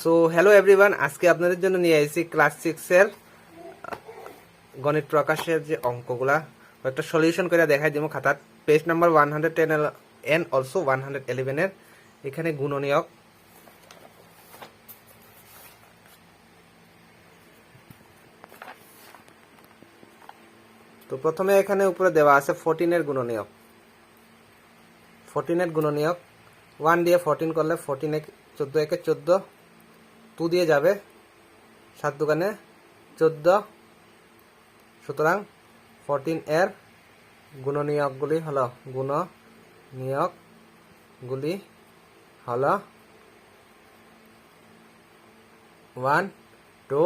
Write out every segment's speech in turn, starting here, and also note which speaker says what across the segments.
Speaker 1: So hello everyone, আজকে আপনাদের জন্য নিয়ে এসেছি ক্লাস 6 এর গণিত প্রকাশের যে অঙ্কগুলা একটা সলিউশন করে দেখাই দিব খাতার পেজ নাম্বার 110 এন্ড অলসো 111 এর। এখানে গুণনীয়ক, তো প্রথমে এখানে উপরে দেওয়া আছে 14 এর গুণনীয়ক। 14 এর গুণনীয়ক 1 দিয়ে 14 করলে 14 14 একে 14, 2 দিয়ে যাবে 7 দোকানে 14। সুতরাং 14 এর গুণনীয়কগুলি হলো 1, 2,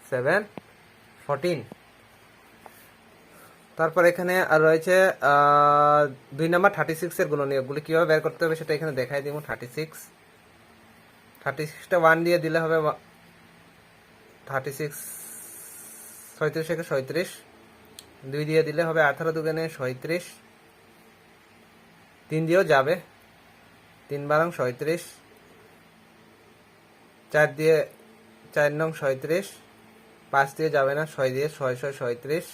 Speaker 1: 7, 14। তারপর এখানে আর রয়েছে 2 নাম্বার 36 এর গুণনীয়কগুলি কিভাবে বের করতে হবে সেটা এখানে দেখাই দিব। 36টা 1 দিয়ে দিলে হবে 36, 37 একে 37, 2 দিয়ে দিলে হবে 18 দুগুণে 37, 3 দিয়েও যাবে 3 বারং 37, 4 দিয়ে 4 নং 37, 5 দিয়ে যাবে না, 6 দিয়ে 6 6 37,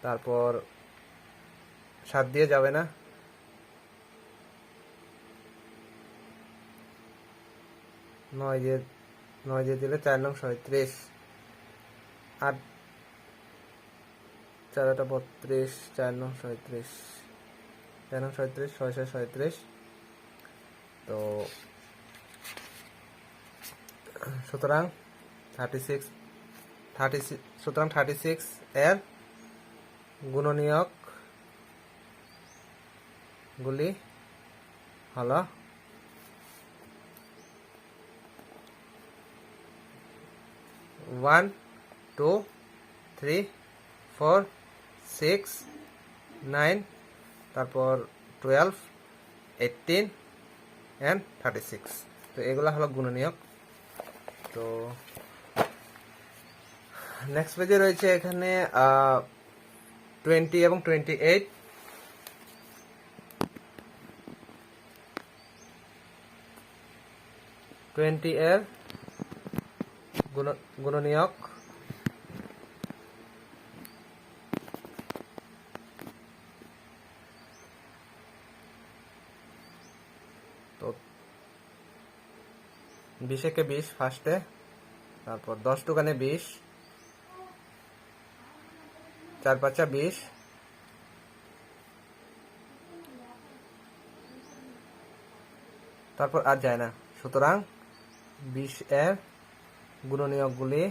Speaker 1: তারপর 7 দিয়ে যাবে না, 9 দিয়ে দিলে 4 নং 37, 8 4 8 32, 4 নং 37, 4 নং 37, 6 6 37। তো সুতরাং 36 এর গুণনীয়ক গুলি হলো 1, 2, 3, 4, 6, 9, তারপর 12, 18 and 36। তো এগুলা হলো গুণনীয়ক। তো নেক্সট পেজে রয়েছে এখানে 20 এবং 28। 20 এর গুণনীয়ক তো 20 একে 20 ফার্স্টে, তারপর 10 দোকানে 20, 4 5 20, তারপর আর যায় না। সুতরাং 20 এর গুণনীয়কগুলি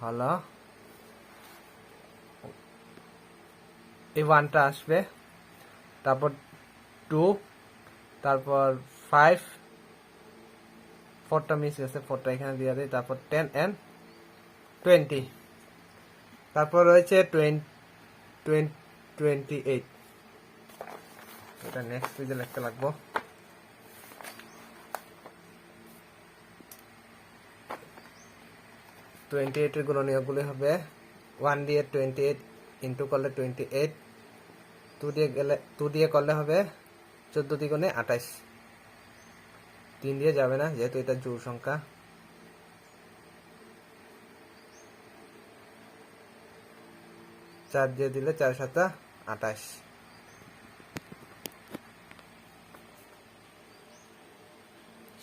Speaker 1: হলো এই 1টা আসবে, তারপর 2, তারপর 5, 4টা মিস গেছে, 4টা এখানে দিয়ে দিই, তারপর 10 and 20। তারপর রয়েছে 28। এটা নেক্সট পেজে লিখতে লাগবো। 28 এর গুণনীয়কগুলি হবে 1 দিয়ে 28 ইন্টু করলে 28, 2 দিয়ে করলে হবে 14 দ্বিগুণে 28, 3 দিয়ে যাবে না যেহেতু এটা জোড় সংখ্যা, 4 দিয়ে দিলে 4 7 28।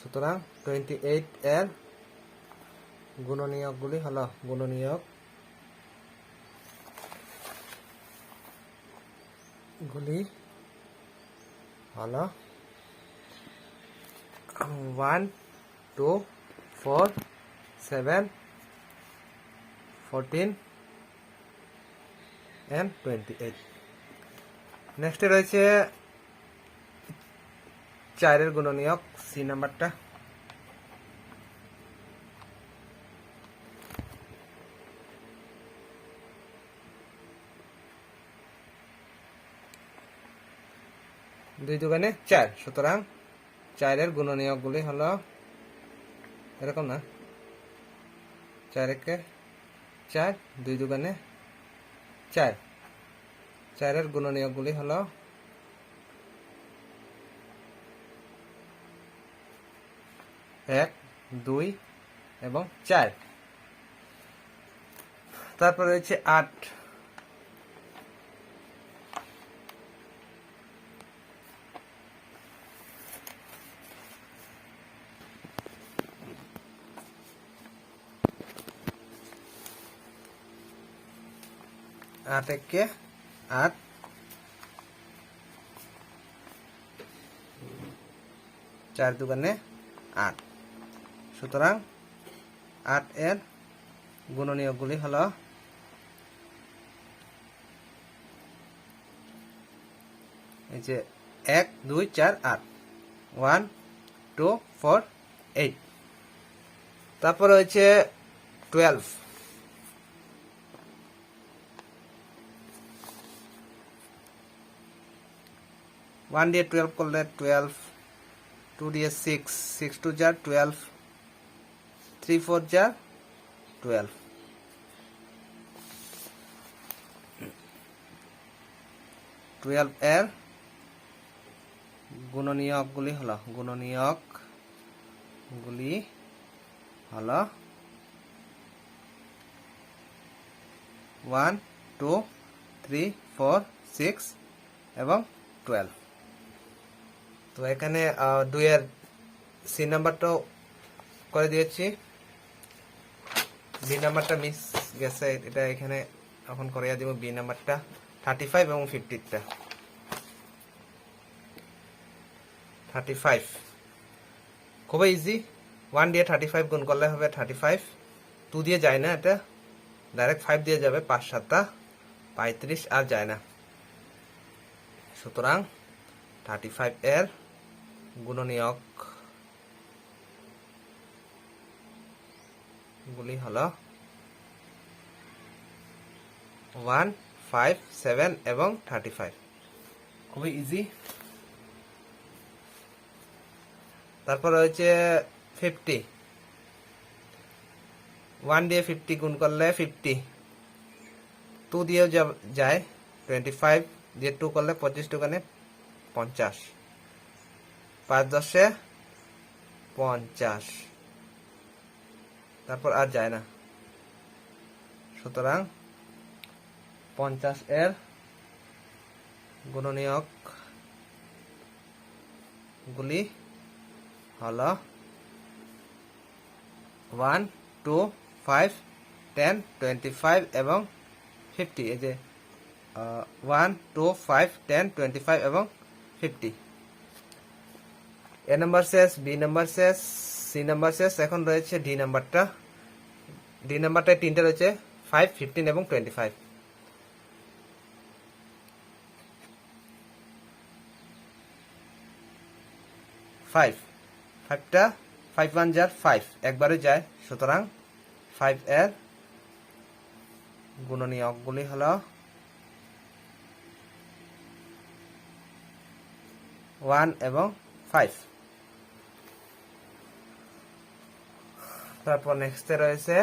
Speaker 1: সুতরাং 28 এর গুণনীয়কগুলি হলো 1, 2, 4, 7, 14 and 28। নেক্সটে রয়েছে 4 এর গুণনীয়ক, সি নাম্বারটা। দুই দুগুণে 4, সুতরাং 4 এর গুণনীয়কগুলি হলো এরকম না, 4 একে 4, 2 দুগুণে 4। 4 এর গুণনীয়কগুলি হলো 1 2 এবং 4। তারপর রয়েছে 8, 8 একে 8, 4 দুগুণে 8। সুতরাং 8 এর গুণনীয়কগুলি হলো এই যে 1 2 4 8, 1 2 4 8। তারপর হচ্ছে 12, 1 দিয়ে 12 করলে 12, 2 দিয়ে 6, 6 2 যা 12, 3 4 যা 12। 12 এর গুণনীয়কগুলি হলো 1 2 3 4 6 এবং 12। তো এখানে 2 এর সি নাম্বারটাও করে দিয়েছি, বি নাম্বারটা মিস গেছে, এটা এখানে এখন করে দিব। বি নাম্বারটা 35 এবং 50টা। 35 খুবই ইজি। 1 দিয়ে 35 গুণ করলে হবে 35, 2 দিয়ে যায় না, এটা ডাইরেক্ট 5 দিয়ে যাবে, 5 7 35 আর যায় না। সুতরাং 35 এর গুণনীয়ক গুলি হলো 1 5 7 এবং 35। খুবই ইজি। তারপর রয়েছে 50, 1 দিয়ে 50 গুণ করলে 50, 2 দিয়েও যায়, 25 দিয়ে 2 করলে 25 দুগুণে 50, 5 10 50। তারপর আর যায় না। সুতরাং 50 এর গুণনীয়ক গুলি হলো 1 2 5 10 25 এবং 50। এই যে 1 2 5 10 25 এবং 50। এ নাম্বার শেষ, বি নাম্বার শেষ, সি নাম্বার শেষ। এখন রয়েছে ডি নাম্বারটা। ডি নাম্বারটায় 3টে রয়েছে, 5 15 এবং 25। 5 5টা 5 1 যার 5 একবারে যায়। সুতরাং 5 এর গুণনীয়কগুলি হলো 1 এবং 5। তারপর নেক্সটে রয়েছে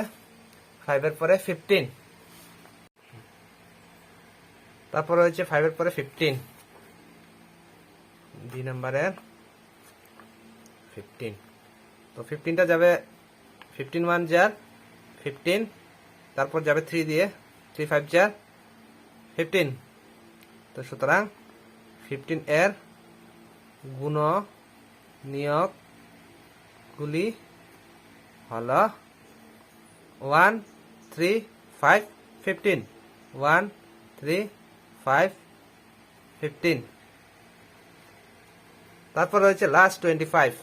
Speaker 1: 5 এর পরে 15। তারপর রয়েছে 5 এর পরে 15, ডি নাম্বারের 15। তো 15টা যাবে 15 1 যার 15, তারপর যাবে 3 দিয়ে, 3 5 যার 15। তো সুতরাং 15 এর গুণনীয়কগুলি হলো 1 3 5 15, 1 3 5 15। তারপর রয়েছে লাস্ট 25।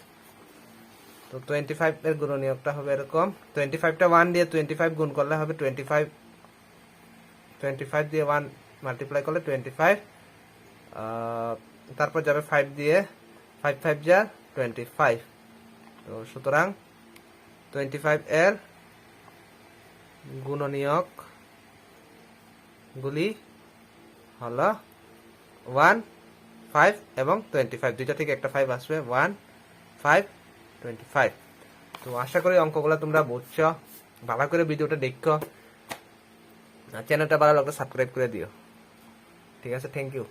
Speaker 1: তো 25 এর গুণনীয়কটা হবে এরকম। 25টা 1 দিয়ে 25 গুণ করলে হবে 25, 25 দিয়ে 1 মাল্টিপ্লাই করলে 25, তারপর যাবে 5 দিয়ে, 5 5 যা 25। তো সুতরাং 25 এর গুণনীয়ক গুলি হলো 1 5 এবং 25। দুইটা থেকে একটা 5 আসবে, 1 5 25। তো আশা করি অঙ্কগুলো তোমরা বুঝছো। ভালো করে ভিডিওটা দেখো, চ্যানেলটা ভালো লাগলে সাবস্ক্রাইব করে দিও। ঠিক আছে, থ্যাংক ইউ।